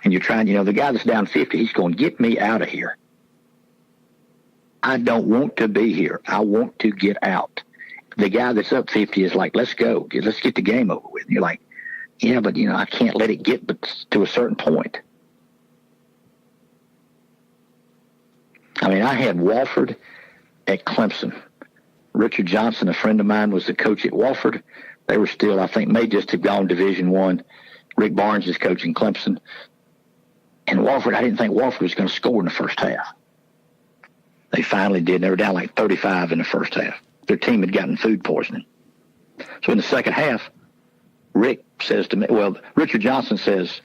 [SPEAKER 2] And you're trying, the guy that's down 50, he's going, get me out of here. I don't want to be here. I want to get out. The guy that's up 50 is like, let's go. Let's get the game over with. And you're like, yeah, but, I can't let it get to a certain point. I mean, I had Walford at Clemson. Richard Johnson, a friend of mine, was the coach at Walford. They were still, I think, may just have gone Division I. Rick Barnes is coaching Clemson. And Walford, I didn't think Walford was going to score in the first half. They finally did. They were down like 35 in the first half. Their team had gotten food poisoning. So in the second half, Rick says to me, Richard Johnson says,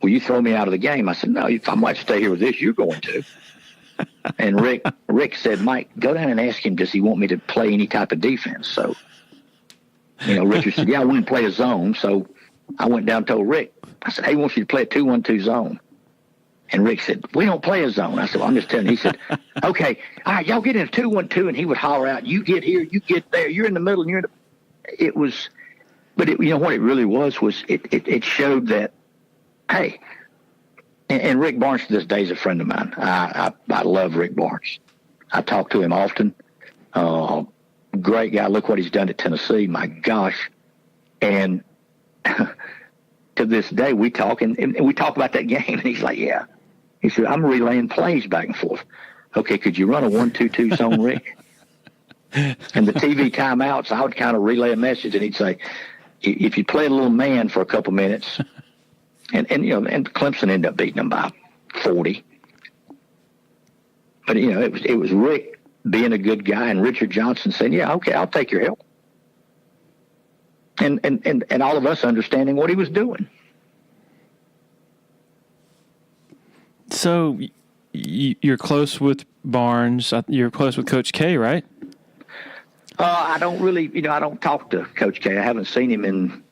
[SPEAKER 2] will you throw me out of the game? I said, no, if I might stay here with this, you're going to. And Rick said, Mike, go down and ask him, does he want me to play any type of defense? So, Richard said, yeah, I want to play a zone. So I went down and told Rick, I said, hey, he wants you to play a 2-1-2 zone. And Rick said, we don't play a zone. I said, well, I'm just telling you. He said, okay, all right, y'all get in a 2-1-2. And he would holler out, you get here, you get there, you're in the middle. And it was, but what it really was it showed that, hey, and Rick Barnes to this day is a friend of mine. I love Rick Barnes. I talk to him often. Great guy. Look what he's done at Tennessee. My gosh. And to this day, we talk, and we talk about that game, and he's like, yeah. He said, I'm relaying plays back and forth. Okay, could you run a 1-2-2 zone, Rick? And the TV timeouts, I would kind of relay a message, and he'd say, if you play a little man for a couple minutes, and Clemson ended up beating them by 40. But, it was Rick being a good guy and Richard Johnson saying, yeah, okay, I'll take your help. And all of us understanding what he was doing.
[SPEAKER 1] So you're close with Barnes. You're close with Coach K, right?
[SPEAKER 2] I don't really, I don't talk to Coach K. I haven't seen him in,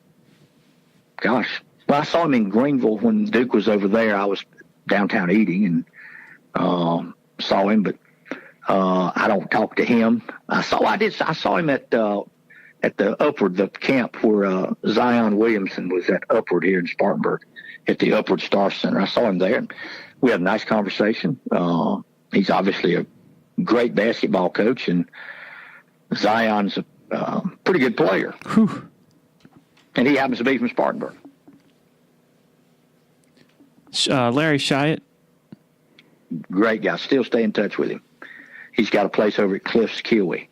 [SPEAKER 2] gosh. Well, I saw him in Greenville when Duke was over there. I was downtown eating and saw him, but I don't talk to him. I saw him at the Upward, the camp where Zion Williamson was at Upward here in Spartanburg at the Upward Star Center. I saw him there, and we had a nice conversation. He's obviously a great basketball coach, and Zion's a pretty good player.
[SPEAKER 1] Whew.
[SPEAKER 2] And he happens to be from Spartanburg.
[SPEAKER 1] Larry Shyatt.
[SPEAKER 2] Great guy. Still stay in touch with him. He's got a place over at Cliffs Kiwi.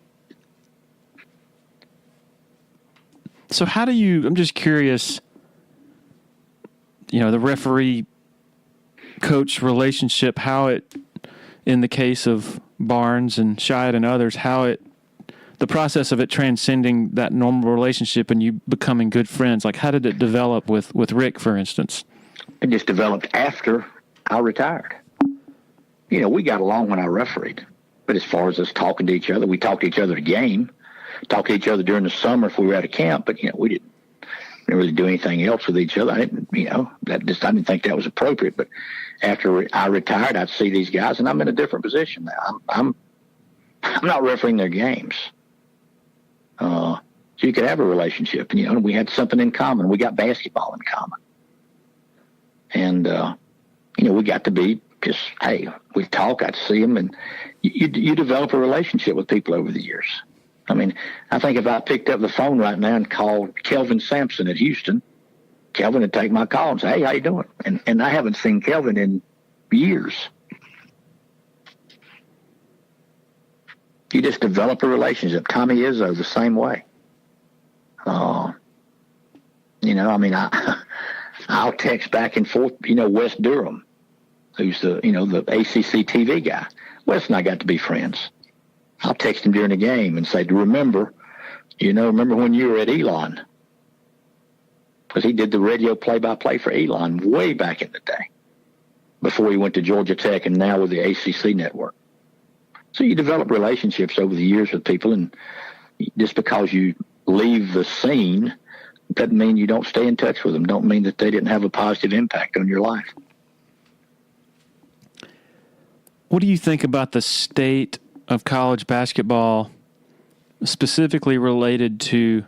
[SPEAKER 1] So how do you, I'm just curious, the referee coach relationship, how it, in the case of Barnes and Shyatt and others, the process of it transcending that normal relationship and you becoming good friends, like how did it develop with Rick, for instance?
[SPEAKER 2] It just developed after I retired. We got along when I refereed. But as far as us talking to each other, we talked to each other at a game, talked to each other during the summer if we were at a camp, but, we didn't really do anything else with each other. I didn't think that was appropriate. But after I retired, I'd see these guys, and I'm in a different position now. I'm not refereeing their games. So you could have a relationship, and, we had something in common. We got basketball in common. And, we got to be just, hey, we'd talk, I'd see them, and you develop a relationship with people over the years. I mean, I think if I picked up the phone right now and called Kelvin Sampson at Houston, Kelvin would take my call and say, hey, how you doing? And I haven't seen Kelvin in years. You just develop a relationship. Tommy Izzo, the same way. I'll text back and forth, Wes Durham, who's the ACC TV guy. Wes and I got to be friends. I'll text him during the game and say, remember when you were at Elon? Because he did the radio play-by-play for Elon way back in the day, before he went to Georgia Tech and now with the ACC network. So you develop relationships over the years with people, and just because you leave the scene doesn't mean you don't stay in touch with them, don't mean that they didn't have a positive impact on your life.
[SPEAKER 1] What do you think about the state of college basketball, specifically related to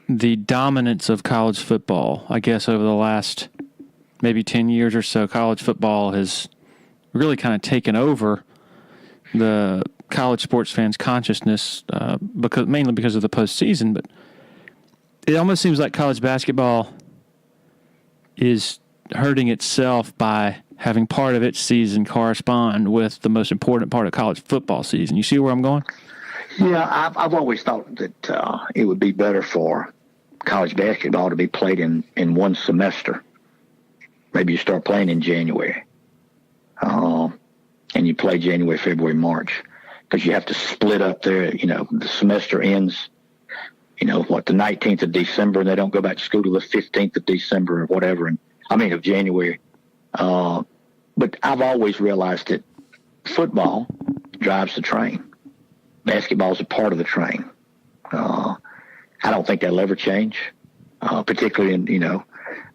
[SPEAKER 1] the dominance of college football? I guess over the last maybe 10 years or so, college football has really kind of taken over the college sports fans' consciousness, mainly because of the postseason. But it almost seems like college basketball is hurting itself by having part of its season correspond with the most important part of college football season. You see where I'm going?
[SPEAKER 2] Yeah, I've always thought that it would be better for college basketball to be played in one semester. Maybe you start playing in January, and you play January, February, March, because you have to split up there. The semester ends, the 19th of December, and they don't go back to school till the 15th of December or whatever, of January. But I've always realized that football drives the train. Basketball is a part of the train. I don't think that'll ever change, particularly in,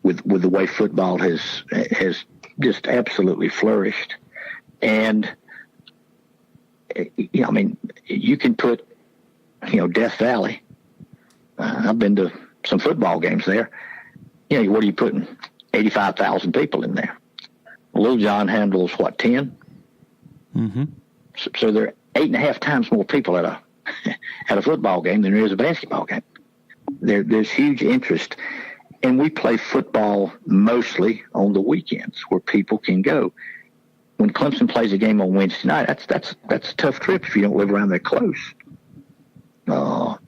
[SPEAKER 2] with the way football has just absolutely flourished. And, you can put, Death Valley. I've been to some football games there. What are you putting? 85,000 people in there. Little John handles, 10?
[SPEAKER 1] Mm-hmm.
[SPEAKER 2] So there are 8.5 times more people at a football game than there is a basketball game. There's huge interest. And we play football mostly on the weekends where people can go. When Clemson plays a game on Wednesday night, that's a tough trip if you don't live around there close. So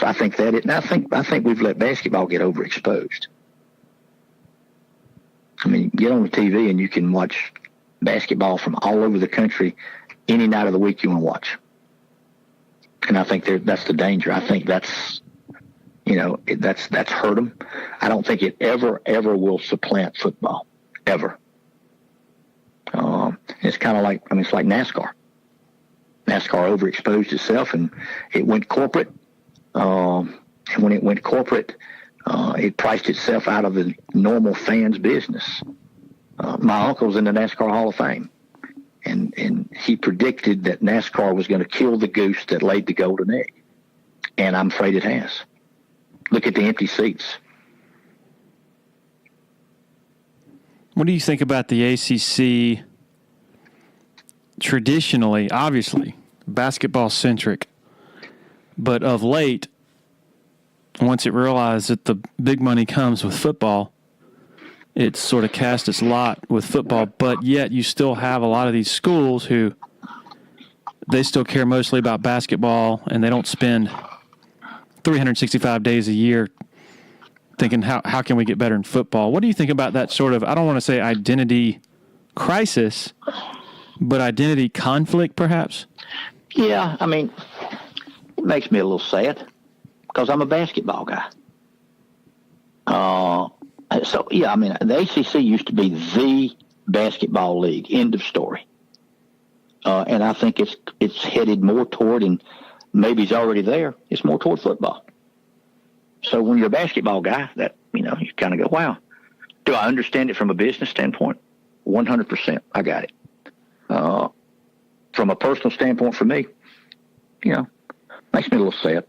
[SPEAKER 2] I think and I think we've let basketball get overexposed. Get on the TV and you can watch basketball from all over the country any night of the week you want to watch. And I think that's the danger. I think that's hurt them. I don't think it ever will supplant football, ever. It's kind of like, it's like NASCAR. NASCAR overexposed itself and it went corporate. And when it went corporate, it priced itself out of the normal fans' business. My uncle's in the NASCAR Hall of Fame, and he predicted that NASCAR was going to kill the goose that laid the golden egg. And I'm afraid it has. Look at the empty seats.
[SPEAKER 1] What do you think about the ACC? Traditionally, obviously, basketball-centric, but of late, once it realized that the big money comes with football, it's sort of cast its lot with football, but yet you still have a lot of these schools who they still care mostly about basketball, and they don't spend 365 days a year thinking, how can we get better in football? What do you think about that sort of, I don't want to say identity crisis, but identity conflict, perhaps?
[SPEAKER 2] Yeah, it makes me a little sad because I'm a basketball guy. The ACC used to be the basketball league, end of story. And I think it's headed more toward, and maybe it's already there, it's more toward football. So when you're a basketball guy, that, you kind of go, wow. Do I understand it from a business standpoint? 100%. I got it. From a personal standpoint for me, makes me a little sad.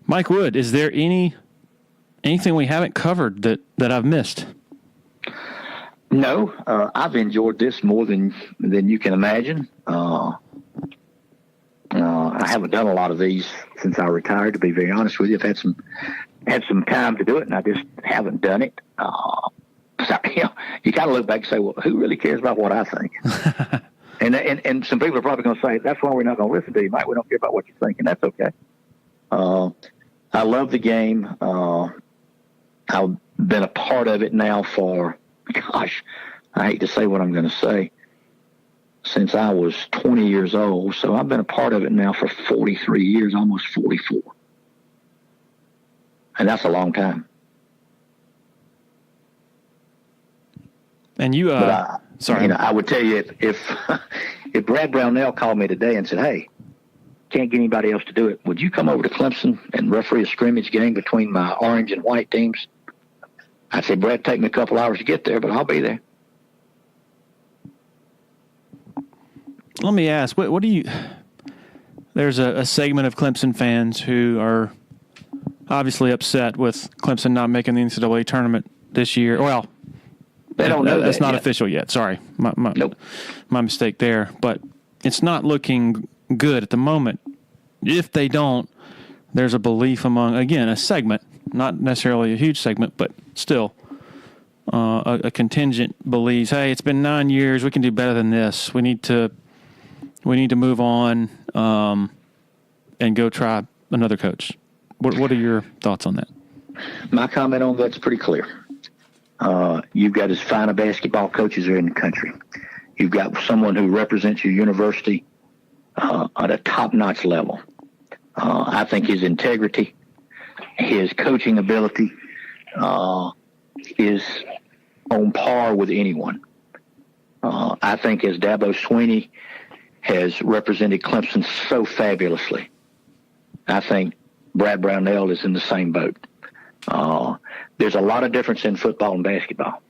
[SPEAKER 1] Mike Wood, is there anything we haven't covered that I've missed?
[SPEAKER 2] No, I've enjoyed this more than you can imagine. I haven't done a lot of these since I retired, to be very honest with you. I've had some time to do it, and I just haven't done it. So, you kind of look back and say, well, who really cares about what I think? and some people are probably going to say, that's why we're not going to listen to you, Mike. We don't care about what you think, and that's okay. I love the game. I've been a part of it now for, gosh, I hate to say what I'm going to say, since I was 20 years old. So I've been a part of it now for 43 years, almost 44. And that's a long time.
[SPEAKER 1] And you, sorry.
[SPEAKER 2] I would tell you if Brad Brownell called me today and said, hey, can't get anybody else to do it, would you come over to Clemson and referee a scrimmage game between my orange and white teams? I said, Brad, take me a couple hours to get there, but I'll be there.
[SPEAKER 1] Let me ask, what do you, there's a segment of Clemson fans who are obviously upset with Clemson not making the NCAA tournament this year. Well,
[SPEAKER 2] they don't know
[SPEAKER 1] that's
[SPEAKER 2] that
[SPEAKER 1] not
[SPEAKER 2] yet.
[SPEAKER 1] official yet. Sorry.
[SPEAKER 2] Nope.
[SPEAKER 1] My mistake there. But it's not looking good at the moment. If they don't, there's a belief among, again, a segment, not necessarily a huge segment, but still a contingent believes, hey, it's been 9 years. We can do better than this. We need to move on and go try another coach. What are your thoughts on that?
[SPEAKER 2] My comment on that's pretty clear. You've got as fine a basketball coaches are in the country. You've got someone who represents your university at a top-notch level. I think his integrity, his coaching ability is on par with anyone. I think as Dabo Swinney has represented Clemson so fabulously, I think Brad Brownell is in the same boat. There's a lot of difference in football and basketball.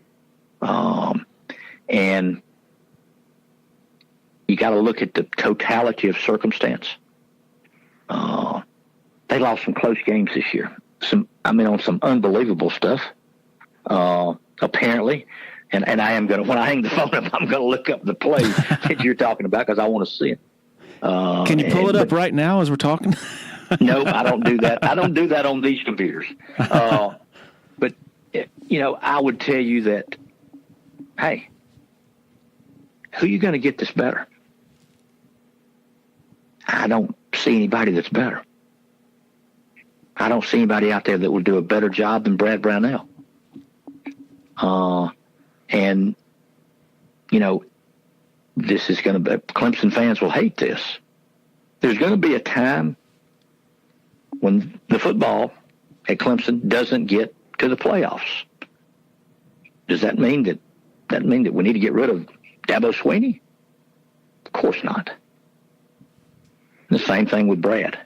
[SPEAKER 2] And you got to look at the totality of circumstance. They lost some close games this year. On some unbelievable stuff. Apparently, and I am going to, when I hang the phone up, I'm going to look up the play that you're talking about because I want to see it.
[SPEAKER 1] Can you pull it up right now as we're talking?
[SPEAKER 2] No, I don't do that. I don't do that on these computers. But, I would tell you that, hey, who are you going to get this better? I don't see anybody that's better. I don't see anybody out there that will do a better job than Brad Brownell. And, this is going to be, Clemson fans will hate this. There's going to be a time when the football at Clemson doesn't get to the playoffs. Does that mean that we need to get rid of Dabo Swinney? Of course not. The same thing with Brad.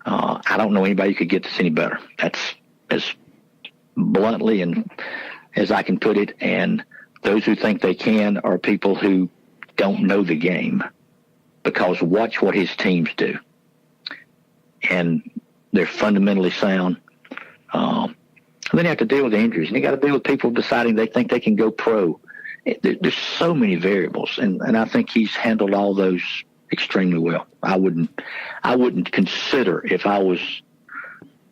[SPEAKER 2] I don't know anybody who could get this any better. That's as bluntly and as I can put it. And those who think they can are people who don't know the game, because watch what his teams do. And they're fundamentally sound. And then you have to deal with the injuries, and you got to deal with people deciding they think they can go pro. There's so many variables, and I think he's handled all those extremely well. I wouldn't consider, if I was,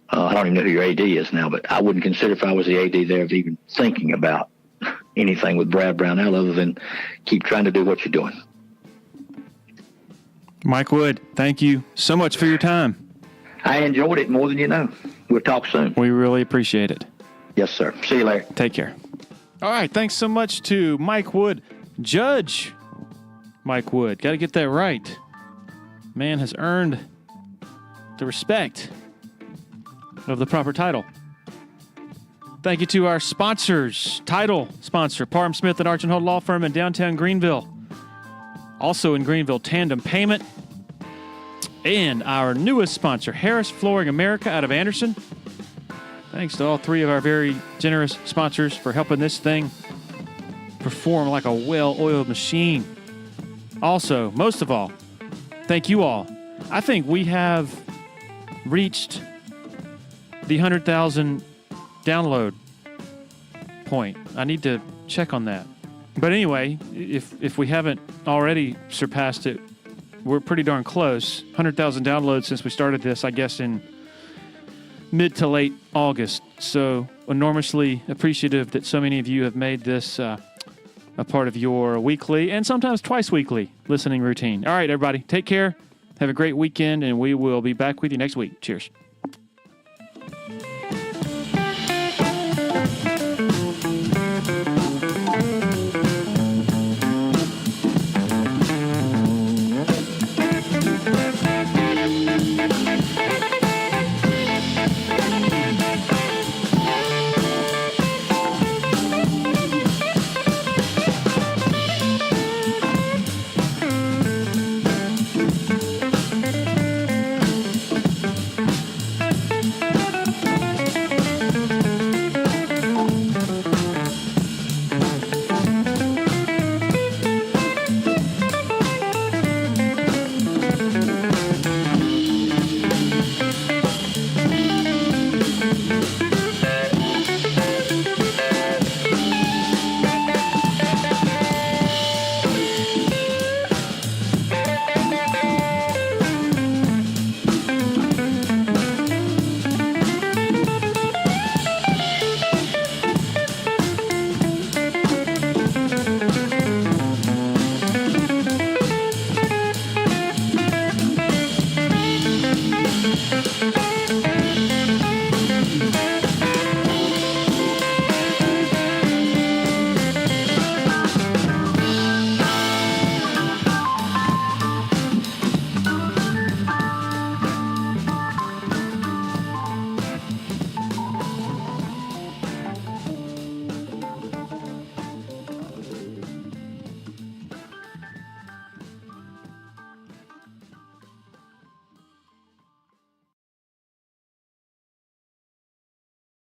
[SPEAKER 2] I don't even know who your AD is now, but I wouldn't consider, if I was the AD there, of even thinking about anything with Brad Brownell other than keep trying to do what you're doing.
[SPEAKER 1] Mike Wood, thank you so much for your time.
[SPEAKER 2] I enjoyed it more than you know. We'll talk soon.
[SPEAKER 1] We really appreciate it.
[SPEAKER 2] Yes, sir. See you later.
[SPEAKER 1] Take care. All right. Thanks so much to Mike Wood. Judge Mike Wood. Got to get that right. Man has earned the respect of the proper title. Thank you to our sponsors. Title sponsor, Parham Smith and Archin-Holt Law Firm in downtown Greenville. Also in Greenville, Tandem Payment. And our newest sponsor, Harris Flooring America out of Anderson. Thanks to all three of our very generous sponsors for helping this thing perform like a well-oiled machine. Also, most of all, thank you all. I think we have reached the 100,000 download point. I need to check on that. But anyway, if we haven't already surpassed it, we're pretty darn close. 100,000 downloads since we started this, I guess, in mid to late August. So enormously appreciative that so many of you have made this a part of your weekly and sometimes twice weekly listening routine. All right, everybody, take care. Have a great weekend, and we will be back with you next week. Cheers.